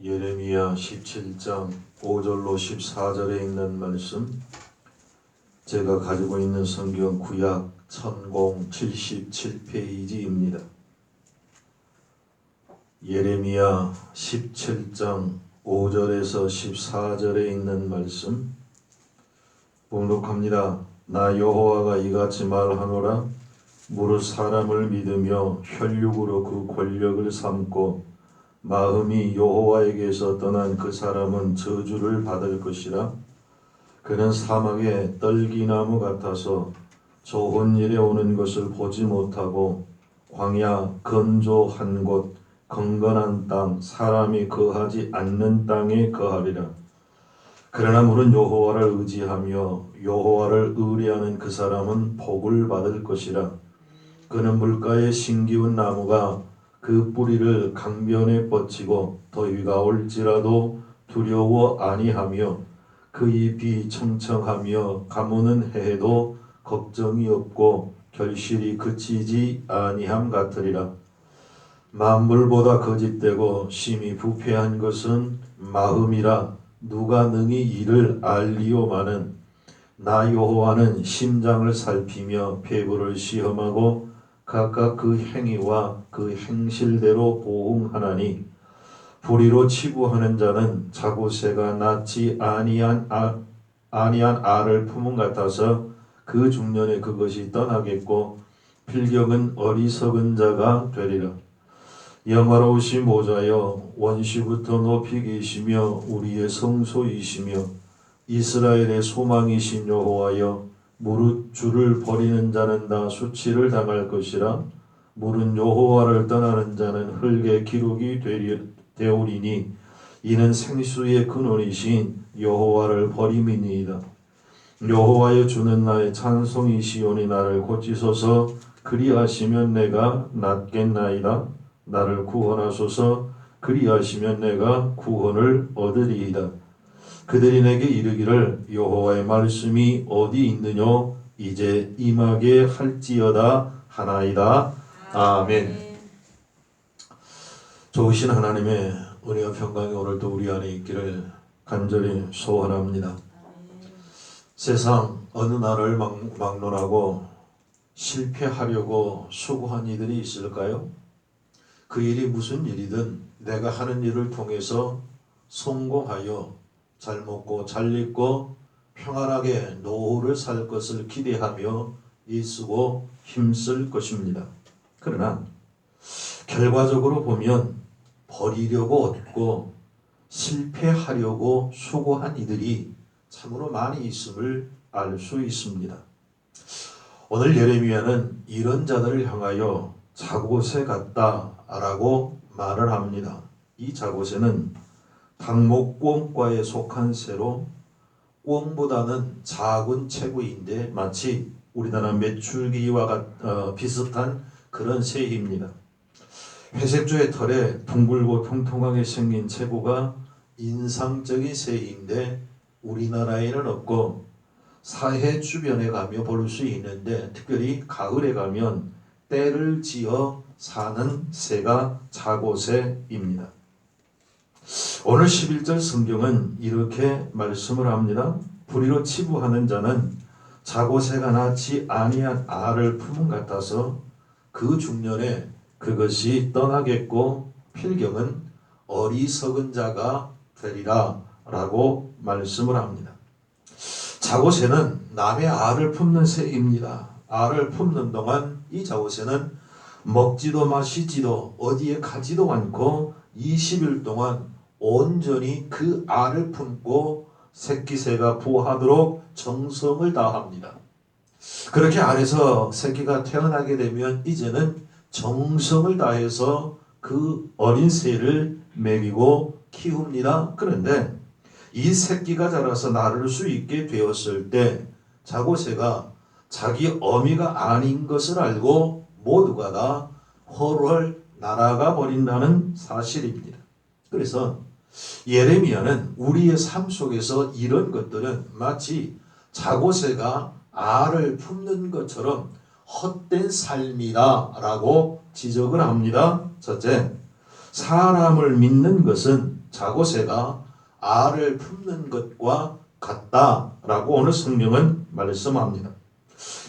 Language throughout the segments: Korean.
예레미야 17장 5절로 14절에 있는 말씀, 제가 가지고 있는 성경 구약 1077페이지입니다. 예레미야 17장 5절에서 14절에 있는 말씀 봉독합니다. 나 여호와가 이같이 말하노라. 무릇 사람을 믿으며 혈육으로 그 권력을 삼고 마음이 여호와에게서 떠난 그 사람은 저주를 받을 것이라. 그는 사막의 떨기나무 같아서 좋은 일에 오는 것을 보지 못하고 광야 건조한 곳 건건한 땅 사람이 거하지 않는 땅에 거하리라. 그러나 물은 여호와를 의지하며 여호와를 의뢰하는 그 사람은 복을 받을 것이라. 그는 물가에 심기운 나무가 그 뿌리를 강변에 뻗치고 더위가 올지라도 두려워 아니하며 그 잎이 청청하며 가무는 해에도 걱정이 없고 결실이 그치지 아니함 같으리라. 만물보다 거짓되고 심히 부패한 것은 마음이라. 누가 능히 이를 알리오마는. 나 여호와는 심장을 살피며 폐부를 시험하고 각각 그 행위와 그 행실대로 보응하나니. 불의로 치부하는 자는 자고새가 낳지 아니한 알을 품은 같아서 그 중년에 그것이 떠나겠고 필경은 어리석은 자가 되리라. 영화로우신 보좌여, 원시부터 높이 계시며 우리의 성소이시며 이스라엘의 소망이신 여호와여, 무릇 주를 버리는 자는 다 수치를 당할 것이라. 무릇 여호와를 떠나는 자는 흙의 기록이 되오리니 이는 생수의 근원이신 여호와를 버림이니이다. 여호와여, 주는 나의 찬송이시오니 나를 고치소서. 그리하시면 내가 낫겠나이다. 나를 구원하소서. 그리하시면 내가 구원을 얻으리이다. 그들이 내게 이르기를 여호와의 말씀이 어디 있느냐 이제 임하게 할지어다 하나이다. 아멘. 좋으신 하나님의 은혜와 평강이 오늘도 우리 안에 있기를 간절히 소원합니다. 세상 어느 나라를 막론하고 실패하려고 수고한 이들이 있을까요? 그 일이 무슨 일이든 내가 하는 일을 통해서 성공하여 잘 먹고 잘 입고 평안하게 노후를 살 것을 기대하며 애쓰고 힘쓸 것입니다. 그러나 결과적으로 보면 버리려고 얻고 실패하려고 수고한 이들이 참으로 많이 있음을 알 수 있습니다. 오늘 예레미야는 이런 자들을 향하여 자고새 같다라고 말을 합니다. 이 자고새는 당목꿩과에 속한 새로 꿩보다는 작은 체구인데 마치 우리나라 메추리기와 비슷한 그런 새입니다. 회색조의 털에 둥글고 통통하게 생긴 체구가 인상적인 새인데 우리나라에는 없고 사해 주변에 가며 볼 수 있는데 특별히 가을에 가면 떼를 지어 사는 새가 자고새입니다. 오늘 11절 성경은 이렇게 말씀을 합니다. 불의로 치부하는 자는 자고새가 낳지 아니한 알을 품은 같아서 그 중년에 그것이 떠나겠고 필경은 어리석은 자가 되리라 라고 말씀을 합니다. 자고새는 남의 알을 품는 새입니다. 알을 품는 동안 이 자고새는 먹지도 마시지도 어디에 가지도 않고 20일 동안 온전히 그 알을 품고 새끼새가 부화하도록 정성을 다합니다. 그렇게 알에서 새끼가 태어나게 되면 이제는 정성을 다해서 그 어린 새를 먹이고 키웁니다. 그런데 이 새끼가 자라서 나를 수 있게 되었을 때 자고새가 자기 어미가 아닌 것을 알고 모두가 다 홀을 날아가 버린다는 사실입니다. 그래서 예레미야는 우리의 삶 속에서 이런 것들은 마치 자고새가 알을 품는 것처럼 헛된 삶이다 라고 지적을 합니다. 첫째, 사람을 믿는 것은 자고새가 알을 품는 것과 같다라고 오늘 성경은 말씀합니다.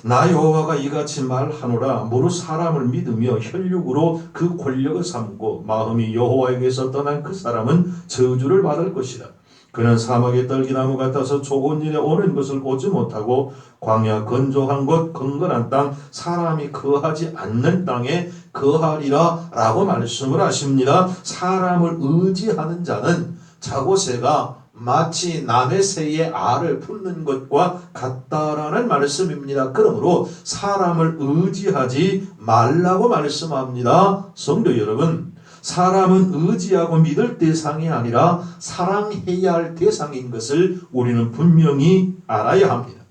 나 여호와가 이같이 말하노라. 무릇 사람을 믿으며 혈육으로 그 권력을 삼고 마음이 여호와에게서 떠난 그 사람은 저주를 받을 것이다. 그는 사막의 떨기나무 같아서 좋은 일에 오는 것을 보지 못하고 광야 건조한 곳 건건한 땅 사람이 거하지 않는 땅에 거하리라 라고 말씀을 하십니다. 사람을 의지하는 자는 자고새가 마치 남의 새의 알을 품는 것과 같다라는 말씀입니다. 그러므로 사람을 의지하지 말라고 말씀합니다. 성도 여러분, 사람은 의지하고 믿을 대상이 아니라 사랑해야 할 대상인 것을 우리는 분명히 알아야 합니다.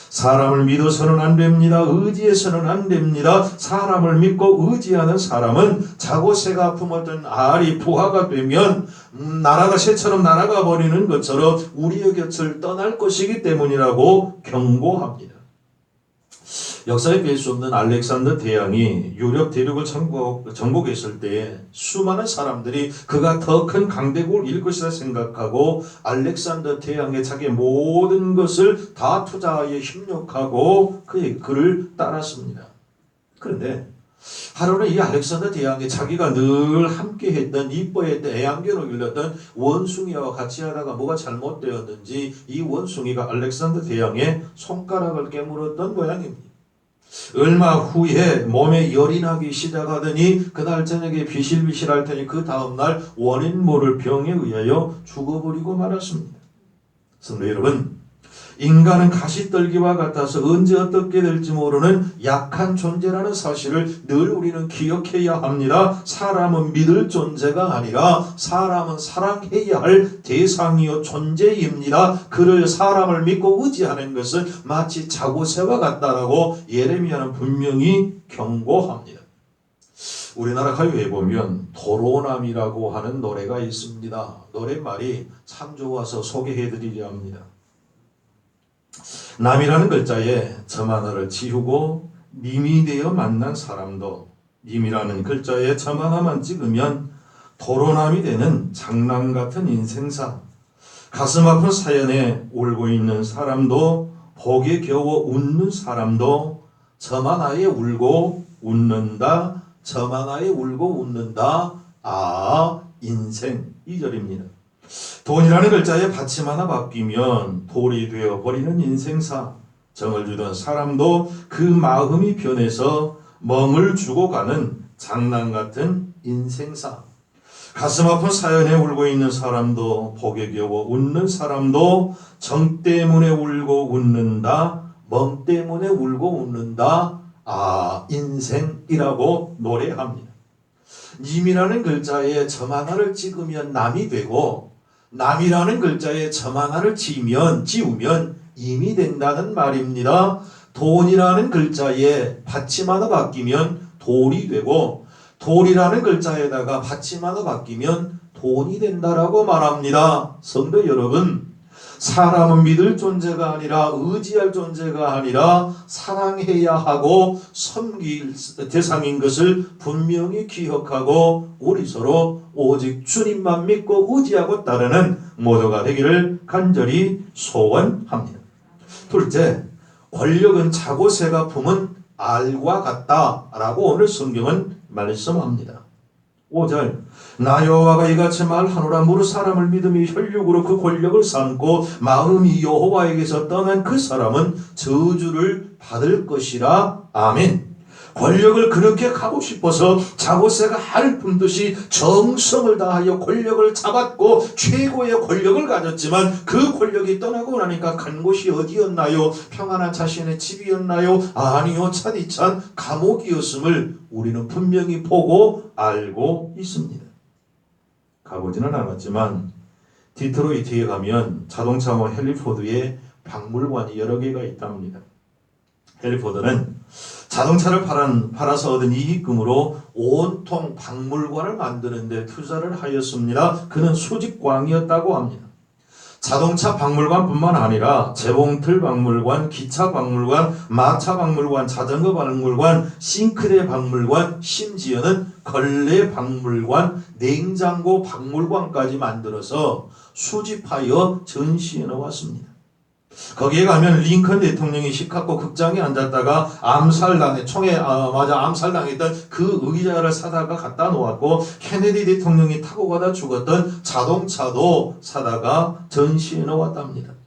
사람을 믿어서는 안 됩니다. 의지해서는 안 됩니다. 사람을 믿고 의지하는 사람은 자고새가 품었던 알이 부화가 되면 나라가 새처럼 날아가 버리는 것처럼 우리의 곁을 떠날 것이기 때문이라고 경고합니다. 역사에 뵐 수 없는 알렉산더 대왕이 유럽 대륙을 정복했을 때에 수많은 사람들이 그가 더 큰 강대국을 이룰 것이라 생각하고 알렉산더 대왕의 자기의 모든 것을 다 투자하여 협력하고 그를 따랐습니다. 그런데 하루는 이 알렉산더 대왕이 자기가 늘 함께했던 이뻐했던 애완견을 길렀던 원숭이와 같이 하다가 뭐가 잘못되었는지 이 원숭이가 알렉산더 대왕의 손가락을 깨물었던 모양입니다. 얼마 후에 몸에 열이 나기 시작하더니 그날 저녁에 비실비실할 테니 그 다음날 원인 모를 병에 의하여 죽어버리고 말았습니다. 성도 여러분, 인간은 가시떨기와 같아서 언제 어떻게 될지 모르는 약한 존재라는 사실을 늘 우리는 기억해야 합니다. 사람은 믿을 존재가 아니라 사람은 사랑해야 할 대상이요 존재입니다. 그를 사람을 믿고 의지하는 것은 마치 자고새와 같다라고 예레미야는 분명히 경고합니다. 우리나라 가요에 보면 도로남이라고 하는 노래가 있습니다. 노랫말이 참 좋아서 소개해드리려 합니다. 남이라는 글자에 점 하나를 지우고 님이 되어 만난 사람도, 님이라는 글자에 점 하나만 찍으면 도로남이 되는 장난 같은 인생사, 가슴 아픈 사연에 울고 있는 사람도, 복에 겨워 웃는 사람도 점 하나에 울고 웃는다, 점 하나에 울고 웃는다. 아, 인생 2절입니다. 돈이라는 글자에 받침 하나 바뀌면 돌이 되어 버리는 인생사, 정을 주던 사람도 그 마음이 변해서 멍을 주고 가는 장난 같은 인생사, 가슴 아픈 사연에 울고 있는 사람도, 복에 겨워 웃는 사람도 정 때문에 울고 웃는다, 멍 때문에 울고 웃는다. 아, 인생이라고 노래합니다. 님이라는 글자에 점 하나를 찍으면 남이 되고, 남이라는 글자에 점 하나를 지우면 임이 된다는 말입니다. 돈이라는 글자에 받침 하나 바뀌면 돌이 되고, 돌이라는 글자에다가 받침 하나 바뀌면 돈이 된다라고 말합니다. 성도 여러분, 사람은 믿을 존재가 아니라 의지할 존재가 아니라 사랑해야 하고 섬길 대상인 것을 분명히 기억하고 우리 서로 오직 주님만 믿고 의지하고 따르는 모두가 되기를 간절히 소원합니다. 둘째, 권력은 자고새가 품은 알과 같다라고 오늘 성경은 말씀합니다. 5절, 나 여호와가 이같이 말하노라. 무릇 사람을 믿음이 혈육으로 그 권력을 삼고 마음이 여호와에게서 떠난 그 사람은 저주를 받을 것이라. 아멘. 권력을 그렇게 가고 싶어서 자고새가 알 품듯이 정성을 다하여 권력을 잡았고 최고의 권력을 가졌지만 그 권력이 떠나고 나니까 간 곳이 어디였나요? 평안한 자신의 집이었나요? 아니요, 차디찬 감옥이었음을 우리는 분명히 보고 알고 있습니다. 가보지는 않았지만 디트로이트에 가면 자동차원 헨리포드에 박물관이 여러 개가 있답니다. 헨리포드는 자동차를 팔아서 얻은 이익금으로 온통 박물관을 만드는 데 투자를 하였습니다. 그는 수직광이었다고 합니다. 자동차 박물관뿐만 아니라 재봉틀 박물관, 기차 박물관, 마차 박물관, 자전거 박물관, 싱크대 박물관, 심지어는 걸레 박물관, 냉장고 박물관까지 만들어서 수집하여 전시해 놓았습니다. 거기에 가면 링컨 대통령이 시카고 극장에 앉았다가 암살당했던 그 의자를 사다가 갖다 놓았고, 케네디 대통령이 타고 가다 죽었던 자동차도 사다가 전시해 놓았답니다.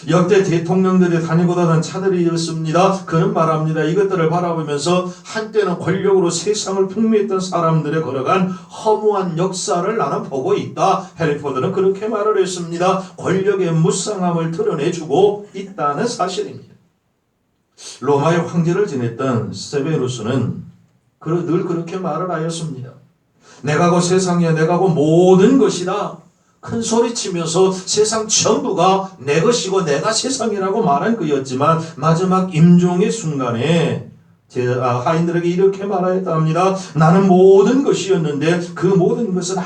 역대 대통령들이 다니고 다던 차들이었습니다. 그는 말합니다. 이것들을 바라보면서 한때는 권력으로 세상을 풍미했던 사람들의 걸어간 허무한 역사를 나는 보고 있다. 해리 포터는 그렇게 말을 했습니다. 권력의 무쌍함을 드러내주고 있다는 사실입니다. 로마의 황제를 지냈던 세베루스는 늘 그렇게 말을 하였습니다. 내가 곧 세상이야, 내가 곧 모든 것이다. 큰 소리치면서 세상 전부가 내 것이고 내가 세상이라고 말한 그였지만, 마지막 임종의 순간에 하인들에게 이렇게 말하였다 합니다. 나는 모든 것이었는데 그 모든 것은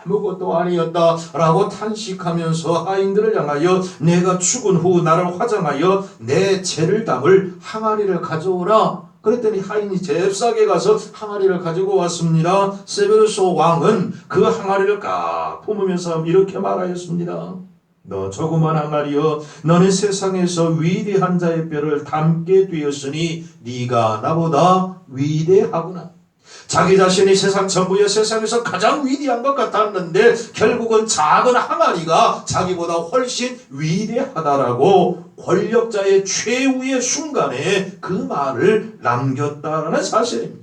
아무것도 아니었다 라고 탄식하면서 하인들을 향하여 내가 죽은 후 나를 화장하여 내 죄를 담을 항아리를 가져오라. 그랬더니 하인이 잽싸게 가서 항아리를 가지고 왔습니다. 세베루스 왕은 그 항아리를 깍 품으면서 이렇게 말하였습니다. 너 조그만 항아리여, 너는 세상에서 위대한 자의 뼈를 담게 되었으니 네가 나보다 위대하구나. 자기 자신이 세상 전부의 세상에서 가장 위대한 것 같았는데 결국은 작은 항아리가 자기보다 훨씬 위대하다라고 권력자의 최후의 순간에 그 말을 남겼다라는 사실입니다.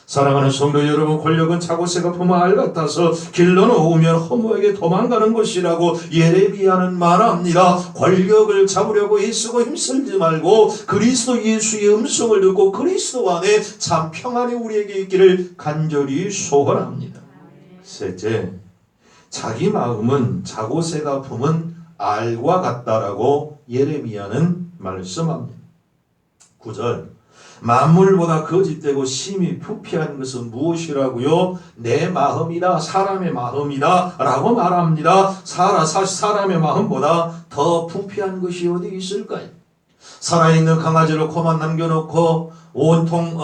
사랑하는 성도 여러분, 권력은 차고새가 품은 알 같아서 길러 놓으면 허무하게 도망가는 것이라고 예레미야는 말합니다. 권력을 잡으려고 애쓰고 힘쓰지 말고 그리스도 예수의 음성을 듣고 그리스도 안에 참 평안이 우리에게 있기를 간절히 소원합니다. 셋째, 자기 마음은 차고새가 품은 알과 같다라고 예레미야는 말씀합니다. 9절, 만물보다 거짓되고 심히 부패한 것은 무엇이라고요? 내 마음이다, 사람의 마음이다 라고 말합니다. 사람의 마음보다 더 부패한 것이 어디 있을까요? 살아있는 강아지를 코만 남겨놓고 온통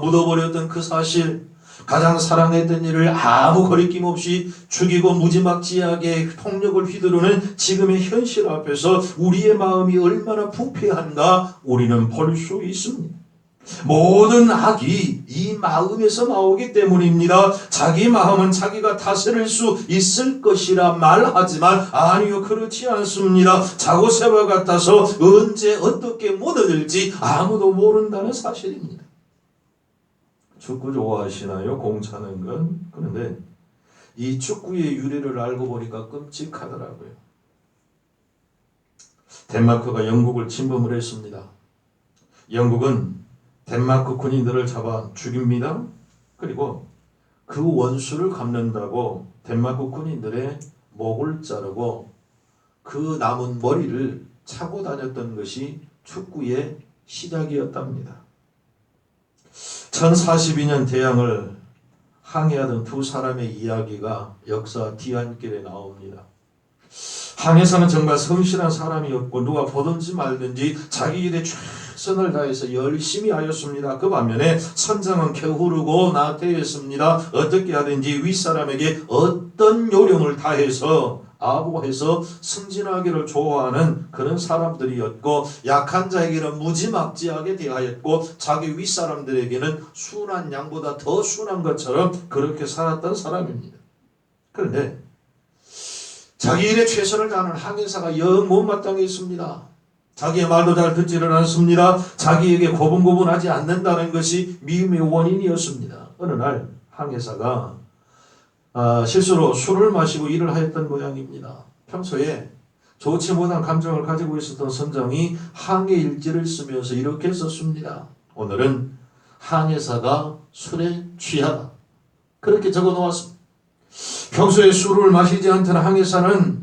묻어버렸던 그 사실, 가장 사랑했던 이를 아무 거리낌 없이 죽이고 무지막지하게 폭력을 휘두르는 지금의 현실 앞에서 우리의 마음이 얼마나 부패한가 우리는 볼 수 있습니다. 모든 악이 이 마음에서 나오기 때문입니다. 자기 마음은 자기가 다스릴 수 있을 것이라 말하지만 아니요, 그렇지 않습니다. 차고새와 같아서 언제 어떻게 무너질지 아무도 모른다는 사실입니다. 축구 좋아하시나요? 공 차는 건? 그런데 이 축구의 유래를 알고 보니까 끔찍하더라고요. 덴마크가 영국을 침범을 했습니다. 영국은 덴마크 군인들을 잡아 죽입니다. 그리고 그 원수를 갚는다고 덴마크 군인들의 목을 자르고 그 남은 머리를 차고 다녔던 것이 축구의 시작이었답니다. 1042년 대항을 항해하던 두 사람의 이야기가 역사 뒤안길에 나옵니다. 항해사는 정말 성실한 사람이었고 누가 보든지 말든지 자기 일에 최선을 다해서 열심히 하였습니다. 그 반면에 선장은 게으르고 나태했습니다. 어떻게 하든지 윗사람에게 어떤 요령을 다해서 아부해서 승진하기를 좋아하는 그런 사람들이었고, 약한 자에게는 무지막지하게 대하였고 자기 윗사람들에게는 순한 양보다 더 순한 것처럼 그렇게 살았던 사람입니다. 그런데 자기 일에 최선을 다하는 항해사가 영 못마땅했습니다. 자기의 말도 잘 듣지를 않습니다. 자기에게 고분고분하지 않는다는 것이 미움의 원인이었습니다. 어느 날 항해사가 실수로 술을 마시고 일을 하였던 모양입니다. 평소에 좋지 못한 감정을 가지고 있었던 선장이 항해 일지를 쓰면서 이렇게 썼습니다. 오늘은 항해사가 술에 취하다. 그렇게 적어 놓았습니다. 평소에 술을 마시지 않던 항해사는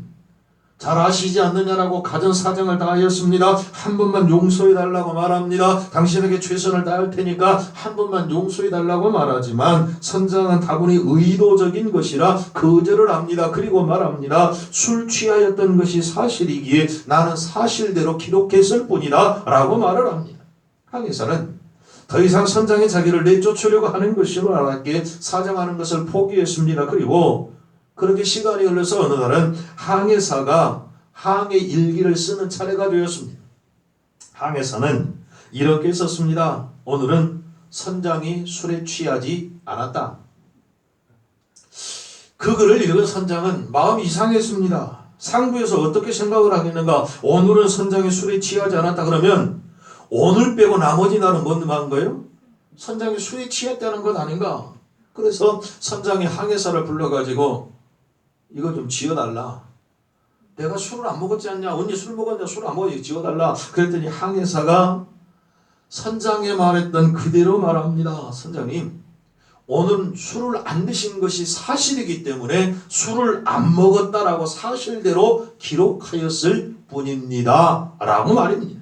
잘 아시지 않느냐라고 가전 사정을 다하였습니다. 한 번만 용서해 달라고 말합니다. 당신에게 최선을 다할 테니까 한 번만 용서해 달라고 말하지만 선장은 다분히 의도적인 것이라 거절을 합니다. 그리고 말합니다. 술 취하였던 것이 사실이기에 나는 사실대로 기록했을 뿐이다 라고 말을 합니다. 항해사는 더 이상 선장이 자기를 내쫓으려고 하는 것으로 알았기에 사정하는 것을 포기했습니다. 그리고 그렇게 시간이 흘러서 어느 날은 항해사가 항해 일기를 쓰는 차례가 되었습니다. 항해사는 이렇게 썼습니다. 오늘은 선장이 술에 취하지 않았다. 그 글을 읽은 선장은 마음이 이상했습니다. 상부에서 어떻게 생각을 하겠는가? 오늘은 선장이 술에 취하지 않았다 그러면 오늘 빼고 나머지 날은 뭔 거예요? 선장이 술에 취했다는 것 아닌가? 그래서 선장이 항해사를 불러가지고 이거 좀 지어달라. 내가 술을 안 먹었지 않냐? 언니 술 먹었냐? 술 안 먹었냐? 지어달라. 그랬더니 항해사가 선장이 말했던 그대로 말합니다. 선장님, 오늘 술을 안 드신 것이 사실이기 때문에 술을 안 먹었다라고 사실대로 기록하였을 뿐입니다. 라고 말입니다.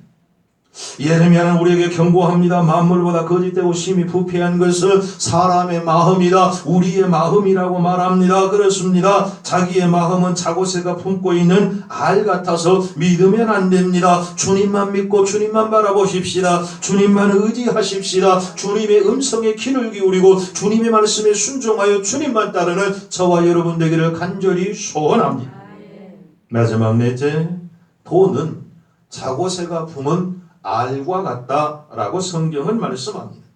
예레미야는 우리에게 경고합니다. 만물보다 거짓되고 심히 부패한 것은 사람의 마음이다. 우리의 마음이라고 말합니다. 그렇습니다. 자기의 마음은 자고새가 품고 있는 알 같아서 믿으면 안 됩니다. 주님만 믿고 주님만 바라보십시다. 주님만 의지하십시다. 주님의 음성에 귀를 기울이고 주님의 말씀에 순종하여 주님만 따르는 저와 여러분 되기를 간절히 소원합니다. 마지막 넷째, 돈은 자고새가 품은 알과 같다라고 성경은 말씀합니다.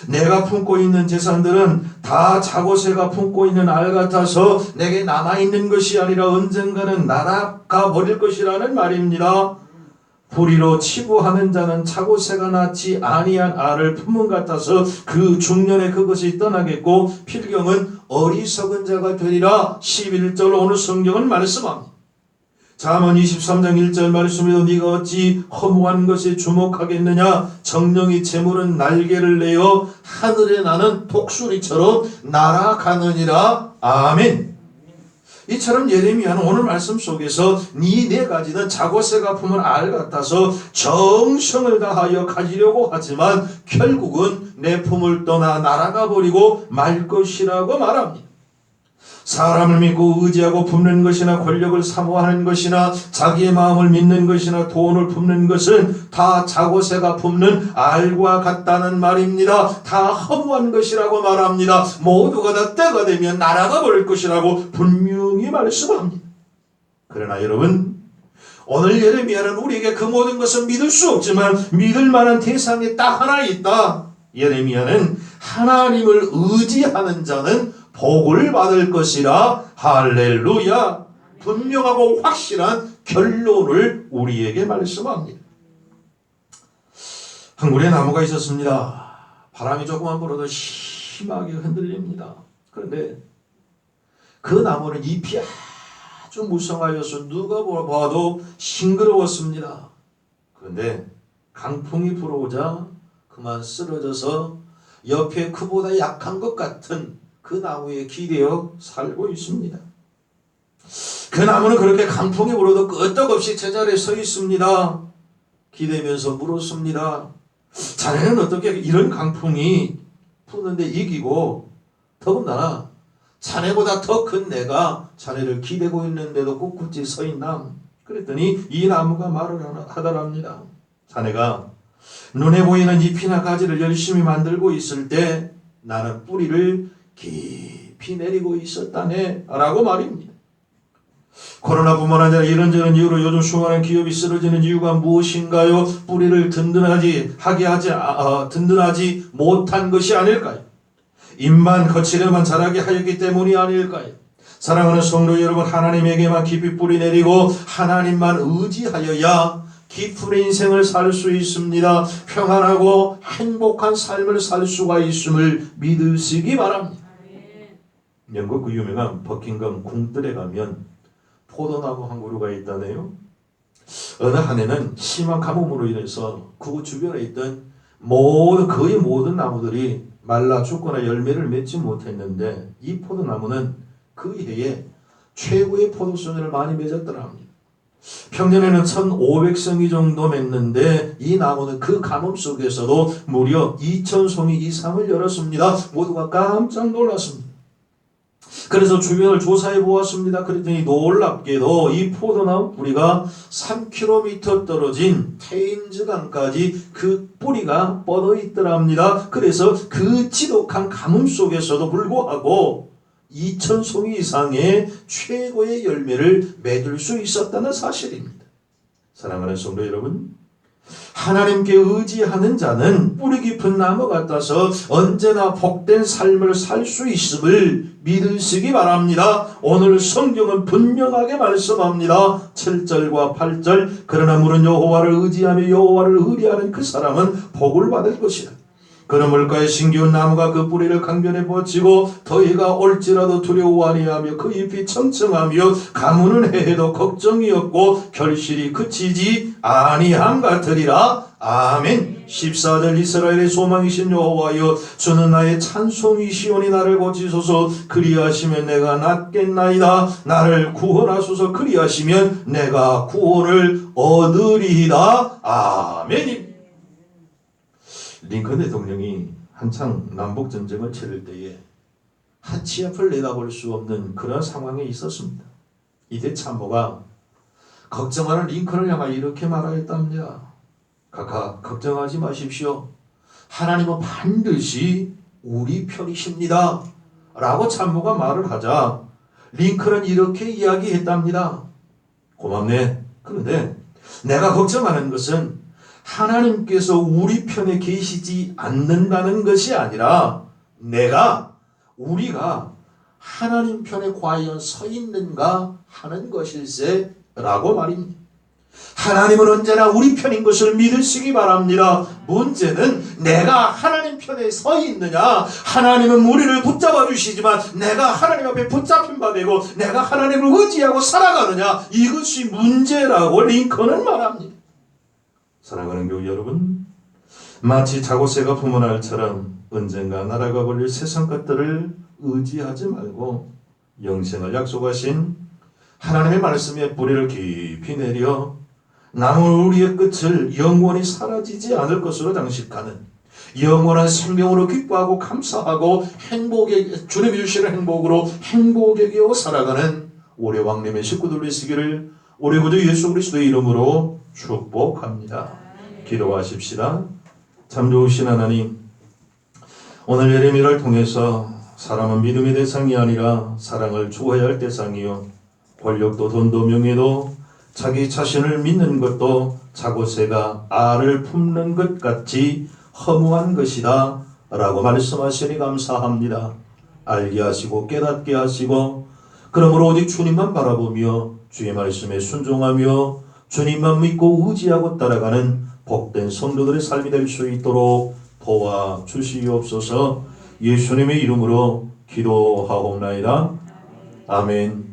내가 품고 있는 재산들은 다 자고새가 품고 있는 알 같아서 내게 남아있는 것이 아니라 언젠가는 날아가 버릴 것이라는 말입니다. 불의로 치부하는 자는 자고새가 낳지 아니한 알을 품은 같아서 그 중년에 그것이 떠나겠고 필경은 어리석은 자가 되리라. 11절 오늘 성경은 말씀합니다. 잠언 23장 1절 말씀에도 네가 어찌 허무한 것에 주목하겠느냐. 정령이 재물은 날개를 내어 하늘에 나는 독수리처럼 날아가느니라. 아멘. 이처럼 예레미야는 오늘 말씀 속에서 네 가지는 자고새가 품은 알 같아서 정성을 다하여 가지려고 하지만 결국은 내 품을 떠나 날아가 버리고 말 것이라고 말합니다. 사람을 믿고 의지하고 품는 것이나 권력을 사모하는 것이나 자기의 마음을 믿는 것이나 돈을 품는 것은 다 자고새가 품는 알과 같다는 말입니다. 다 허무한 것이라고 말합니다. 모두가 다 때가 되면 날아가 버릴 것이라고 분명히 말씀합니다. 그러나 여러분, 오늘 예레미야는 우리에게 그 모든 것을 믿을 수 없지만 믿을 만한 대상이 딱 하나 있다. 예레미야는 하나님을 의지하는 자는 복을 받을 것이라. 할렐루야. 분명하고 확실한 결론을 우리에게 말씀합니다. 한 그루의 나무가 있었습니다. 바람이 조금만 불어도 심하게 흔들립니다. 그런데 그 나무는 잎이 아주 무성하여서 누가 봐도 싱그러웠습니다. 그런데 강풍이 불어오자 그만 쓰러져서 옆에 그보다 약한 것 같은 그 나무에 기대어 살고 있습니다. 그 나무는 그렇게 강풍이 불어도 끄떡없이 제자리에 서 있습니다. 기대면서 물었습니다. 자네는 어떻게 이런 강풍이 부는데 이기고, 더군다나 자네보다 더 큰 내가 자네를 기대고 있는데도 꿋꿋이 서 있나? 그랬더니 이 나무가 말을 하더랍니다. 자네가 눈에 보이는 잎이나 가지를 열심히 만들고 있을 때 나는 뿌리를 깊이 내리고 있었다네 라고 말입니다. 코로나뿐만 아니라 이런저런 이유로 요즘 수많은 기업이 쓰러지는 이유가 무엇인가요? 뿌리를 든든하지 못한 것이 아닐까요? 입만 거칠에만 자라게 하였기 때문이 아닐까요? 사랑하는 성도 여러분, 하나님에게만 깊이 뿌리 내리고 하나님만 의지하여야 깊은 인생을 살 수 있습니다. 평안하고 행복한 삶을 살 수가 있음을 믿으시기 바랍니다. 영국 그 유명한 버킹엄 궁뜰에 가면 포도나무 한 그루가 있다네요. 어느 한 해는 심한 가뭄으로 인해서 그 주변에 있던 거의 모든 나무들이 말라 죽거나 열매를 맺지 못했는데 이 포도나무는 그 해에 최고의 포도송이를 많이 맺었더라 합니다. 평년에는 1,500송이 정도 맺는데 이 나무는 그 가뭄 속에서도 무려 2,000송이 이상을 열었습니다. 모두가 깜짝 놀랐습니다. 그래서 주변을 조사해 보았습니다. 그랬더니 놀랍게도 이 포도나무 뿌리가 3km 떨어진 테임즈 강까지 그 뿌리가 뻗어 있더랍니다. 그래서 그 지독한 가뭄 속에서도 불구하고 2,000송이 이상의 최고의 열매를 맺을 수 있었다는 사실입니다. 사랑하는 성도 여러분, 하나님께 의지하는 자는 뿌리 깊은 나무 같아서 언제나 복된 삶을 살 수 있음을 믿으시기 바랍니다. 오늘 성경은 분명하게 말씀합니다. 7절과 8절 그러나 물은 여호와를 의지하며 여호와를 의뢰하는 그 사람은 복을 받을 것이다. 그는 물가에 심기운 나무가 그 뿌리를 강변에 뻗치고 더위가 올지라도 두려워 아니하며 그 잎이 청청하며 가무는 해도 걱정이 없고 결실이 그치지 아니함 같으리라. 아멘. 14절 이스라엘의 소망이신 여호와여 주는 나의 찬송이시오니 나를 고치소서. 그리하시면 내가 낫겠나이다. 나를 구원하소서. 그리하시면 내가 구원을 얻으리이다. 아멘. 링컨 대통령이 한창 남북전쟁을 치를 때에 하치 앞을 내다볼 수 없는 그런 상황에 있었습니다. 이때 참모가 걱정하는 링컨을 향하여 이렇게 말하였답니다. 각하 걱정하지 마십시오. 하나님은 반드시 우리 편이십니다. 라고 참모가 말을 하자 링컨은 이렇게 이야기했답니다. 고맙네. 그런데 내가 걱정하는 것은 하나님께서 우리 편에 계시지 않는다는 것이 아니라 우리가 하나님 편에 과연 서 있는가 하는 것일세 라고 말입니다. 하나님은 언제나 우리 편인 것을 믿으시기 바랍니다. 문제는 내가 하나님 편에 서 있느냐, 하나님은 우리를 붙잡아 주시지만 내가 하나님 앞에 붙잡힌 바 되고 내가 하나님을 의지하고 살아가느냐, 이것이 문제라고 링컨은 말합니다. 사랑하는 교우 여러분, 마치 자고새가 품은 알처럼 언젠가 날아가 버릴 세상 것들을 의지하지 말고 영생을 약속하신 하나님의 말씀의 뿌리를 깊이 내려 남은 우리의 끝을 영원히 사라지지 않을 것으로 장식하는 영원한 생명으로 기뻐하고 감사하고 주님이 주시는 행복으로 행복에 겨워 살아가는 올해 왕님의 식구들 되시기를 우리 구주 예수 그리스도의 이름으로 축복합니다. 기도하십시다. 참 좋으신 하나님, 오늘 예레미야를 통해서 사람은 믿음의 대상이 아니라 사랑을 주어야 할 대상이요, 권력도 돈도 명예도 자기 자신을 믿는 것도 자고새가 알을 품는 것 같이 허무한 것이다 라고 말씀하시니 감사합니다. 알게 하시고 깨닫게 하시고 그러므로 오직 주님만 바라보며 주의 말씀에 순종하며 주님만 믿고 의지하고 따라가는 복된 성도들의 삶이 될 수 있도록 도와주시옵소서. 예수님의 이름으로 기도하옵나이다. 아멘.